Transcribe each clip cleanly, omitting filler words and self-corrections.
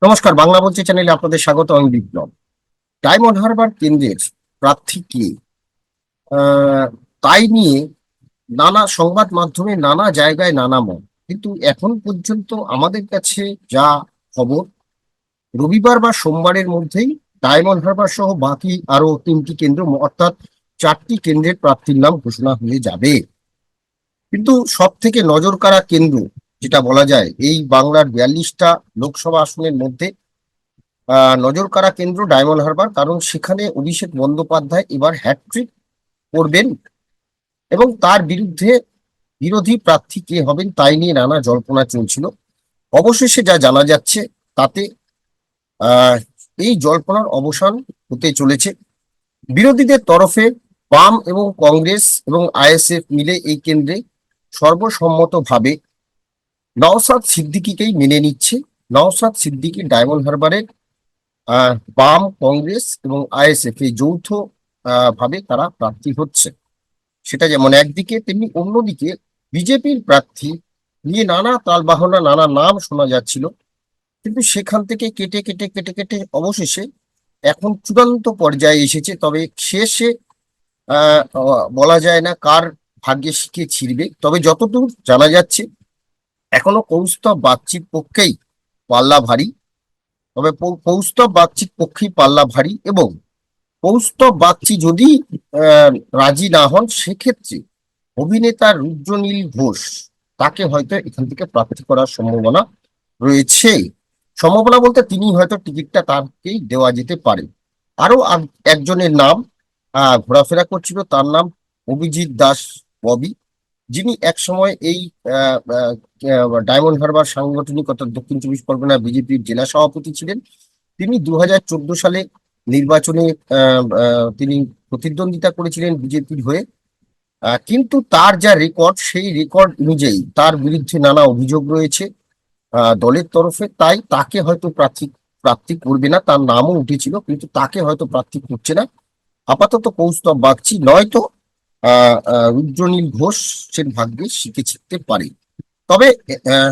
নমস্কার, বাংলা বলছি চ্যানেলে আপনাদের স্বাগত। আমি বিপ্লব। ডায়মন্ড হারবার কেন্দ্রের প্রার্থী কে, আহ, তাই নিয়ে নানা সংবাদ মাধ্যমে নানা জায়গায় নানা মত, কিন্তু এখন পর্যন্ত আমাদের কাছে যা খবর, রবিবার বা সোমবারের মধ্যেই ডায়মন্ড হারবার সহ বাকি আরো 3টি কেন্দ্র, অর্থাৎ 4টি কেন্দ্রের প্রার্থীর নাম ঘোষণা হয়ে যাবে। কিন্তু সব থেকে নজর কাড়া কেন্দ্র যেটা বলা যায়, এই বাংলার 42টা লোকসভা আসনের মধ্যে নজর কাড়া কেন্দ্র ডায়মন্ড হারবার, কারণ সেখানে অভিষেক বন্দ্যোপাধ্যায় এবার হ্যাটট্রিক করবেন এবং তার বিরুদ্ধে বিরোধী প্রার্থী কে হবেন তাই নিয়ে নানা জল্পনা চলছিল। অবশেষে যা জানা যাচ্ছে তাতে আহ এই জল্পনার অবসান হতে চলেছে। বিরোধীদের তরফে বাম এবং কংগ্রেস এবং আইএসএফ মিলে এই কেন্দ্রে সর্বসম্মতভাবে নওশাদ সিদ্দিকীকেই মেনে নিচ্ছে। নওশাদ সিদ্দিকী ডায়মন্ড হারবারের বাম, কংগ্রেস এবং আইএসএফ এই যৌথ ভাবে তারা প্রার্থী হচ্ছে। সেটা যেমন একদিকে, তেমনি অন্যদিকে বিজেপির প্রার্থী নিয়ে নানা তালবাহনা, নানা নাম শোনা যাচ্ছিল, কিন্তু সেখান থেকে কেটে কেটে কেটে কেটে অবশেষে এখন চূড়ান্ত পর্যায়ে এসেছে। তবে শেষে বলা যায় না কার ভাগ্যে শিখে ছিড়বে। তবে যতদূর জানা যাচ্ছে এখনো কৌস্তব বাগচির পক্ষেই পাল্লা ভারী। তবে কৌস্তব বাগচির পক্ষেই পাল্লা ভারী, এবং কৌস্তব বাগচি যদি আহ, রাজি না হন, সেক্ষেত্রে অভিনেতা রুদ্রনীল ঘোষ, তাকে হয়তো এখান থেকে প্রার্থী করার সম্ভাবনা রয়েছে। সম্ভাবনা বলতে তিনি হয়তো টিকিটটা তাকেই দেওয়া যেতে পারে। আরো একজনের নাম ঘোরাফেরা করছিল, তার নাম অভিজিৎ দাস ববি, যিনি একসময় এই ডায়মন্ড হারবার সাংগঠনিক অর্থাৎ দক্ষিণ 24 পরগনা বিজেপির জেলা সভাপতি ছিলেন। তিনি 2014 সালে নির্বাচনে তিনি প্রতিদ্বন্দ্বিতা করেছিলেন বিজেপির হয়ে। কিন্তু তার যা রেকর্ড, সেই রেকর্ড অনুযায়ী তার বিরুদ্ধে নানা অভিযোগ রয়েছে দলের তরফে, তাই তাকে হয়তো প্রার্থী প্রার্থী করবে না। তার নামও উঠেছিল, কিন্তু তাকে হয়তো প্রার্থী করছে না। আপাতত কৌস্তব বাগচি, নয়তো রুদ্রনীল ঘোষের ভাগ্যে শিখে শিখতে পারে। তবে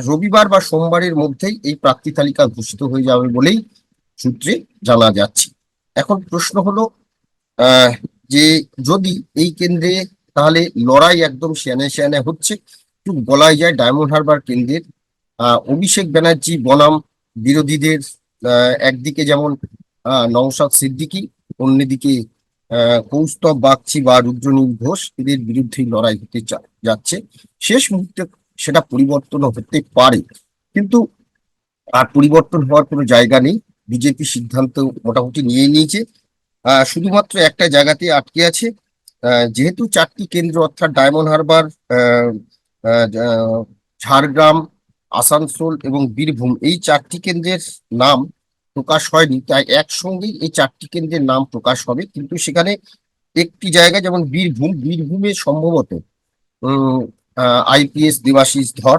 রবিবার বা সোমবারের মধ্যেই এই প্রার্থী তালিকা ঘোষিত হয়ে যাবে বলেই সূত্রে জানা যাচ্ছে। এখন প্রশ্ন হলো আহ যে যদি এই কেন্দ্রে, তাহলে লড়াই একদম সেয়ানে সেয়ানে হচ্ছে। একটু বলাই যায় ডায়মন্ড হারবার কেন্দ্রের অভিষেক ব্যানার্জি বনাম বিরোধীদের, একদিকে যেমন নওশাদ সিদ্দিকী, অন্যদিকে কৌস্তব বাগচি বা রুদ্রনীল ঘোষ, এদের বিরুদ্ধেই লড়াই হতে যাচ্ছে। শেষ মুহূর্তে সেটা পরিবর্তন হতে পারে, কিন্তু আর পরিবর্তন হওয়ার কোনো জায়গা নেই। বিজেপি সিদ্ধান্ত মোটামুটি নিয়ে নিয়েছে। শুধুমাত্র একটা জায়গাতে আটকে আছে। যেহেতু 4টি কেন্দ্র অর্থাৎ ডায়মন্ড হারবার, আহ, আহ, আহ, ঝাড়গ্রাম, আসানসোল এবং বীরভূম, এই 4টি কেন্দ্রের নাম প্রকাশ হয়নি, তাই একসঙ্গেই এই 4টি কেন্দ্রের নাম প্রকাশ হবে। কিন্তু সেখানে একটি জায়গা যেমন বীরভূম, বীরভূমে সম্ভবত আইপিএস দেবাশিস ধর,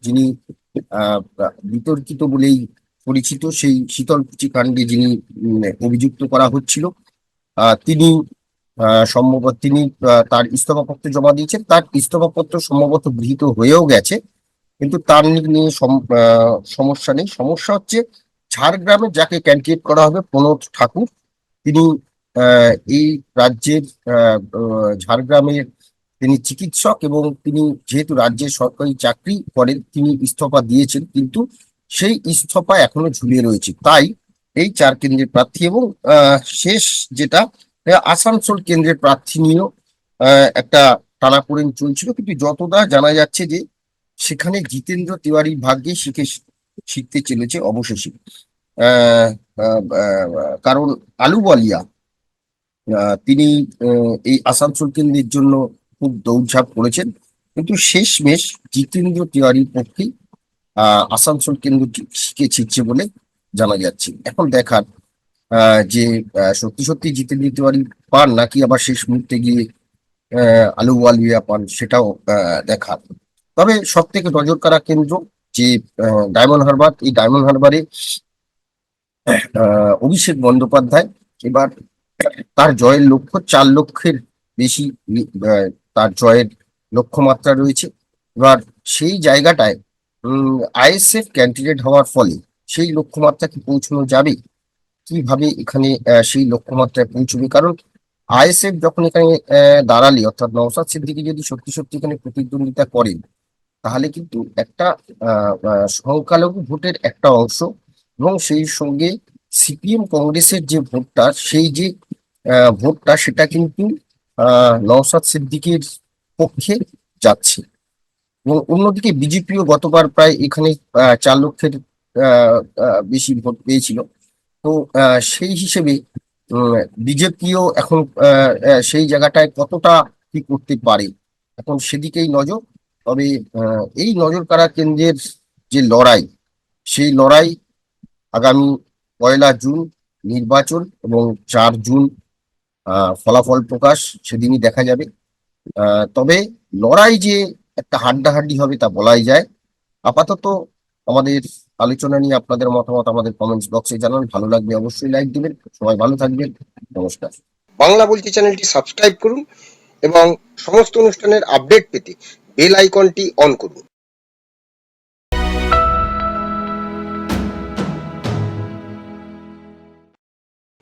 যিনি আহ, বিতর্কিত বলেই পরিচিত, সেই শীতলকুচি কাণ্ডে যিনি অভিযুক্ত করা হচ্ছিল, তিনি সম্ভবত তিনি তার ইস্তফাপত্র জমা দিয়েছেন। তার ইস্তফাপত্র সম্ভবত গৃহীত হয়েও গেছে, কিন্তু তার নিয়ে সমস্যা নেই। সমস্যা হচ্ছে ঝাড়গ্রামে যাকে ক্যান্ডিডেট করা হবে, প্রণব ঠাকুর, তিনি এই রাজ্যের ঝাড়গ্রামের তিনি চিকিৎসক, এবং তিনি যেহেতু রাজ্যের সরকারি চাকরি করেন, তিনি ইস্তফা দিয়েছেন, কিন্তু সেই ইস্তফা এখনো ঝুলিয়ে রয়েছে। তাই এই 4 কেন্দ্রের প্রার্থী, এবং শেষ যেটা আসানসোল কেন্দ্রের প্রার্থী নিয়েও একটা টানাপোড়েন চলছিল, কিন্তু যতটা জানা যাচ্ছে যে সেখানে জিতেন্দ্র তিওয়ারির ভাগ্যে শিখতে চলেছে অবশেষে। আহ, আহ, আহ, কারণ আলুওয়ালিয়া, তিনি এই আসানসোল কেন্দ্রের জন্য খুব দৌড়ঝাঁপ করেছেন, কিন্তু শেষমেশ জিতেন্দ্র তিওয়ারির পক্ষেই আসানসোল কেন্দ্রটি শিখে ছিটছে বলে জানা যাচ্ছে। এখন দেখার যে সত্যি সত্যি জিতেন্দ্র তিওয়ারি পান, নাকি আবার শেষ মুহূর্তে গিয়ে আলুওয়ালিয়া পান, সেটাও দেখার। তবে সব থেকে নজর কাড়া কেন্দ্র যে ডায়মন্ড হারবার, এই ডায়মন্ড হারবারে অভিষেক বন্দ্যোপাধ্যায় এবার তার জয়ের লক্ষ্য 4 লক্ষের বেশি, আহ, তার জয়ের লক্ষ্যমাত্রা রয়েছে। এবার সেই জায়গাটায় আইএসএফ ক্যান্ডিডেট হওয়ার ফলে সেই লক্ষ্যমাত্রা কি পৌঁছানো যাবে? কিভাবে এখানে সেই লক্ষ্যমাত্রায় পৌঁছবে? কারণ আইএসএফ যখন এখানে দাঁড়ালি, অর্থাৎ নওশাদ সিদ্দিকী যদি সত্যি সত্যি এখানে প্রতিদ্বন্দ্বিতা করেন, তাহলে কিন্তু একটা সংখ্যালঘু ভোটের একটা অংশ এবং সেই সঙ্গে সিপিএম কংগ্রেসের যে ভোটটা, সেই যে ভোটটা, সেটা কিন্তু নওশাদ সিদ্দিকীর পক্ষে যাচ্ছে। এবং অন্যদিকে বিজেপিও গতবার প্রায় এখানে 4 লক্ষের বেশি ভোট পেয়েছিল। তো সেই হিসেবে বিজেপিও এখন সেই জায়গাটায় কতটা কি করতে পারে, এখন সেদিকেই নজর। তবে এই নজর কাড়া কেন্দ্রের যে লড়াই, সেই লড়াই আগামী 1 জুন নির্বাচন এবং 4 জুন ফলাফল প্রকাশ, সেদিনই দেখা যাবে। তবে লড়াই যে একটা হাড্ডাহাড্ডি হবে তা বলাই যায়। আপাতত আমাদের আলোচনা নিয়ে আপনাদের মতামত আমাদের কমেন্টস বক্সে জানান। ভালো লাগবে অবশ্যই লাইক দিবেন। সবাই ভালো থাকবেন। নমস্কার। বাংলা বলছি চ্যানেলটি সাবস্ক্রাইব করুন এবং সমস্ত অনুষ্ঠানের আপডেট পেতে বেল আইকনটি অন করুন।